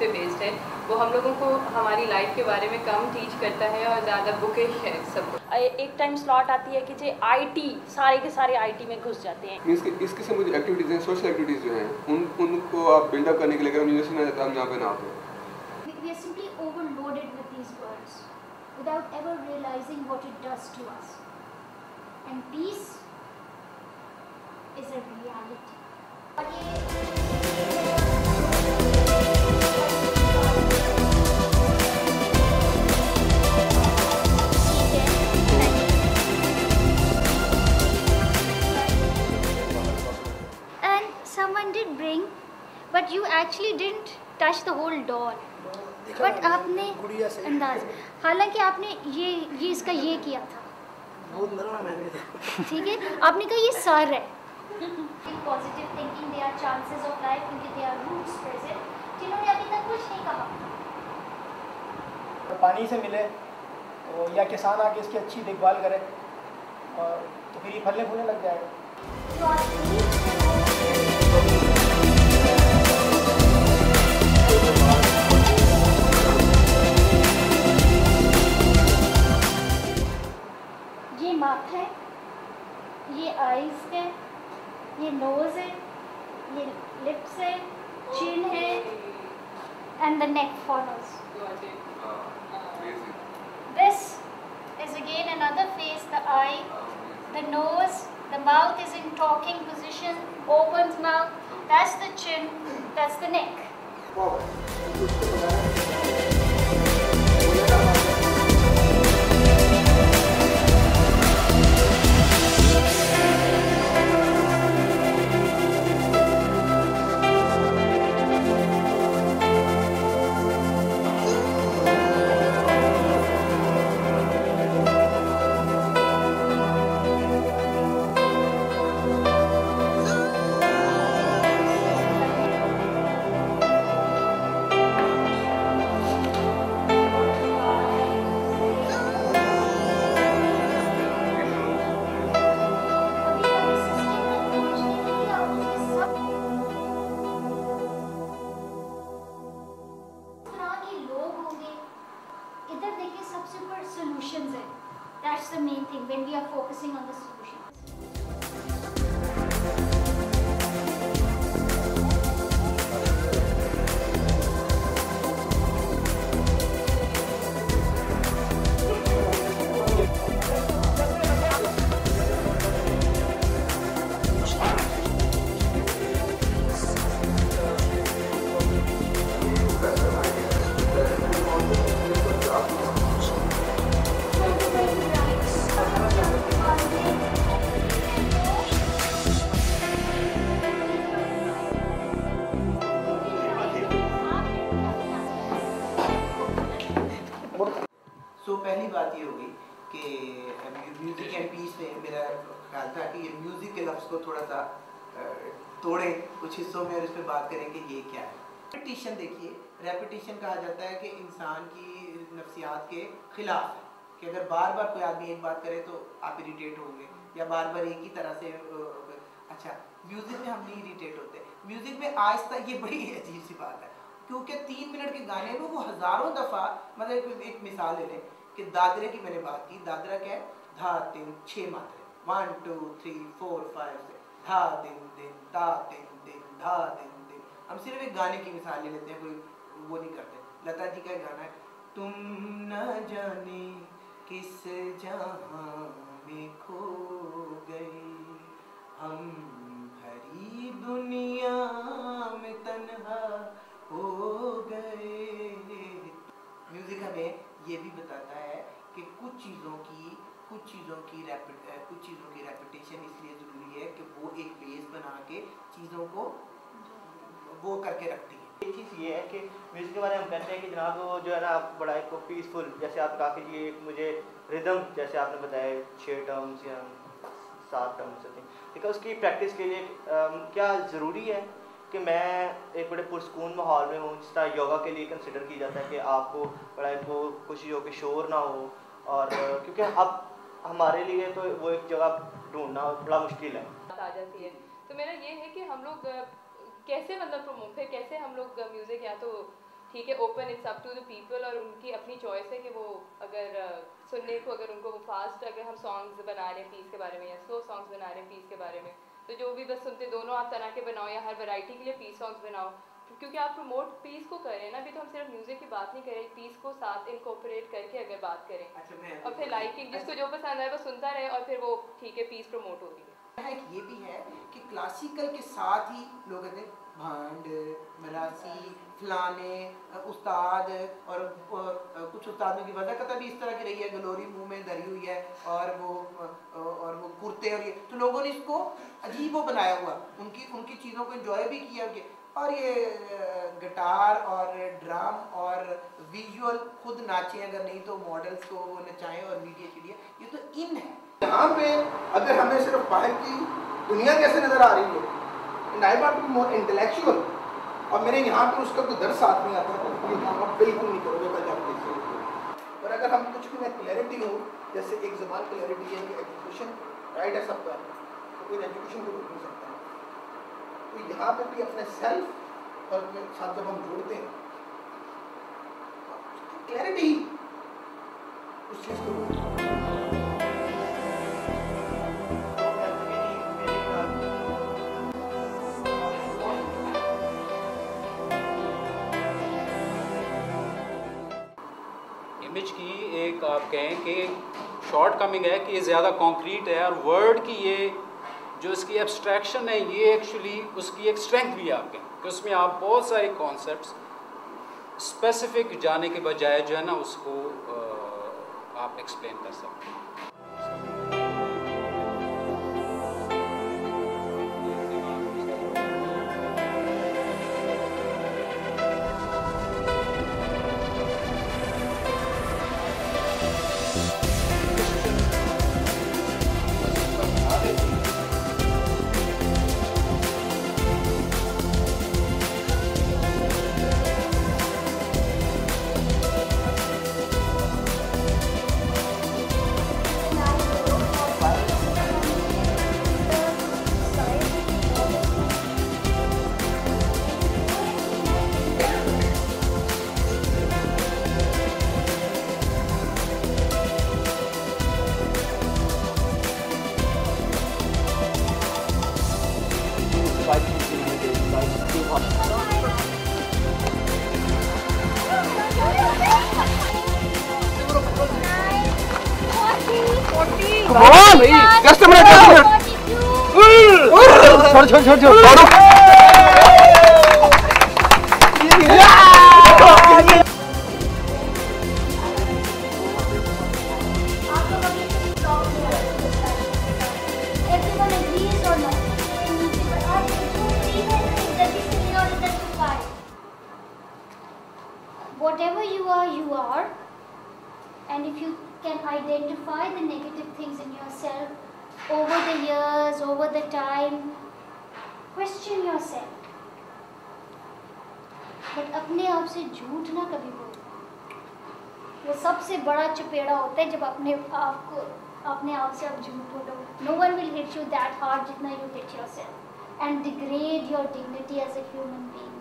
पे बेस्ड है, वो हम लोगों को हमारी लाइफ के बारे में कम टीच करता है और ज़्यादा बुकिश है सब। एक टाइम स्लॉट आती है कि जो आईटी सारे के सारे आईटी में घुस जाते हैं। इस किस्म की एक्टिविटीज़ हैं, सोशल एक्टिविटीज़ जो हैं उनको आप बिल्डअप करने के लिए अगर यूनिवर्सिटी में जाते हैं, हम यहाँ पे ना आते हैं। We are simply overloaded with these words without ever realizing what it does to us. And peace is a reality. And someone did bring, but you actually didn't touch the whole doll. But आपने अंदाज, हालांकि आपने ये इसका ये किया था, ठीक है, आपने कहा ये सर है। Positive thinking, they are chances of life, क्योंकि they are roots present, जिन्होंने अभी तक कुछ नहीं कहा। पानी से मिले तो या किसान आके इसकी अच्छी देखभाल करे और तो फिर ये फलने फूलने लग जाएगा। ये माउथ है, ये आईज है, ये नोज है, ये लिप्स है, चिन है, and the neck follows. This is again another face, the eye, the nose, the mouth is in talking position, opens mouth, that's the chin, that's the neck. Solutions है. That's the main thing when we are focusing on the solutions. तो पहली बात ये होगी कि music and piece में मेरा ख्याल था कि ये म्यूज़िक के लफ्ज़ को थोड़ा सा तोड़ें कुछ हिस्सों में और इस पर बात करें कि ये क्या है। रेपिटिशन, देखिए रेपिटिशन कहा जाता है कि इंसान की नफ्सियात के ख़िलाफ़ है कि अगर बार बार कोई आदमी एक बात करे तो आप इरिटेट होंगे या बार बार एक ही तरह से। अच्छा, म्यूज़िक में हम नहीं इरिटेट होते। म्यूज़िक में आहिस्ता, ये बड़ी अजीब सी बात है क्योंकि 3 मिनट के गाने में वो हज़ारों दफ़ा, मतलब एक मिसाल ले लें कि दादरे की मैंने बात की, दादरा क्या है, धा दिन 6 मात्रे, 1 2 3 4 5 6, धा दिन दिन, धा दिन दिन, धा दिन दिन। हम सिर्फ एक गाने की मिसाल ले लेते हैं, कोई वो नहीं करते। लता जी का एक गाना है, तुम न जाने किस जहां में खो गए, हम भरी दुनिया में तन्हा हो गए। म्यूजिक हमें ये भी बताता है कि कुछ चीज़ों की रेपिटेशन इसलिए ज़रूरी है कि वो एक बेस बना के चीज़ों को वो करके रखती है। एक चीज़ ये है कि म्यूज़िक के बारे में हम कहते हैं कि जनाब वो जो है ना बड़ा एक पीसफुल, जैसे आप कहा कि ये मुझे रिदम, जैसे आपने बताया 6 टर्म्स या 7 टर्म्स होते हैं, ठीक है, उसकी प्रैक्टिस के लिए क्या ज़रूरी है कि मैं एक बड़े पुरस्कून माहौल में हूँ, जिस तरह योगा के लिए कंसिडर किया जाता है कि आपको बड़ा वो कोशिश हो कि शोर ना हो, और क्योंकि अब हमारे लिए तो वो एक जगह ढूंढना बड़ा मुश्किल है। आ जाती है। तो मेरा ये है कि हम लोग कैसे मतलब प्रमोट, फिर कैसे हम लोग म्यूज़िक या तो ठीक है, open, it's up to the people, और उनकी अपनी चॉइस है कि वो अगर सुनने को, अगर उनको वो फास्ट, अगर हम सॉन्ग्स बना रहे हैं पीस के बारे में या स्लो सॉन्ग्स बना रहे हैं पीस के बारे में, तो जो भी बस सुनते, दोनों आप तरह के बनाओ या हर वैरायटी के लिए पीस सॉन्ग्स बनाओ, क्योंकि आप प्रमोट पीस को करें ना। अभी तो हम सिर्फ म्यूजिक की बात नहीं करें, पीस को साथ इनकॉर्पोरेट करके अगर बात करें, और फिर लाइकिंग, जिसको जो पसंद आए वो सुनता रहे, और फिर वो ठीक है पीस प्रमोट होती है। ये भी है कि क्लासिकल के साथ ही लोग कहते हैं भांड, मरासी, फलाने उस्ताद, और कुछ उस्तादों की वजह भी इस तरह की रही है, गलोरी मुंह में धरी हुई है और वो कुर्ते, और ये तो लोगों ने इसको अजीब वो बनाया हुआ, उनकी चीज़ों को एंजॉय भी किया उनके, और ये गिटार और ड्रम और विजुअल खुद नाचें, अगर नहीं तो मॉडल्स को वो नचाएं और मीडिया शीडिया, ये तो इन है। यहाँ पे अगर हमें सिर्फ बाहर की दुनिया कैसे नज़र आ रही है, and I want to be more intellectual, और मेरे यहाँ पे उसका कोई दर्द साथ नहीं आता, तो ये काम आप बिल्कुल नहीं करोगे कल जाके। और अगर हम कुछ भी में क्लैरिटी हो, जैसे एक ज़बान क्लैरिटी है कि एजुकेशन राइट है सबका, तो कोई एजुकेशन को रोक नहीं सकता। तो यहाँ पे भी अपने सेल्फ और अपने साथ जब हम जोड़ते हैं, क्लैरिटी उस चीज़ को इमेज की एक आप कहें कि शॉर्ट कमिंग है कि ये ज़्यादा कॉन्क्रीट है, और वर्ड की ये जो इसकी एब्स्ट्रैक्शन है, ये एक्चुअली उसकी एक स्ट्रेंथ भी है आपके, कि उसमें आप बहुत सारे कॉन्सेप्ट्स स्पेसिफिक जाने के बजाय जो है ना उसको आप एक्सप्लेन कर सकते हैं। Whatever you are, and if you can identify the negative things in yourself over the years, over the time, question yourself. But अपने आप से झूठ ना कभी बोलो, वो सबसे बड़ा चपेड़ा होता है जब अपने आप से आप झूठ बोलो। No one will hit you that hard जितना you hit yourself and degrade your dignity as a human being.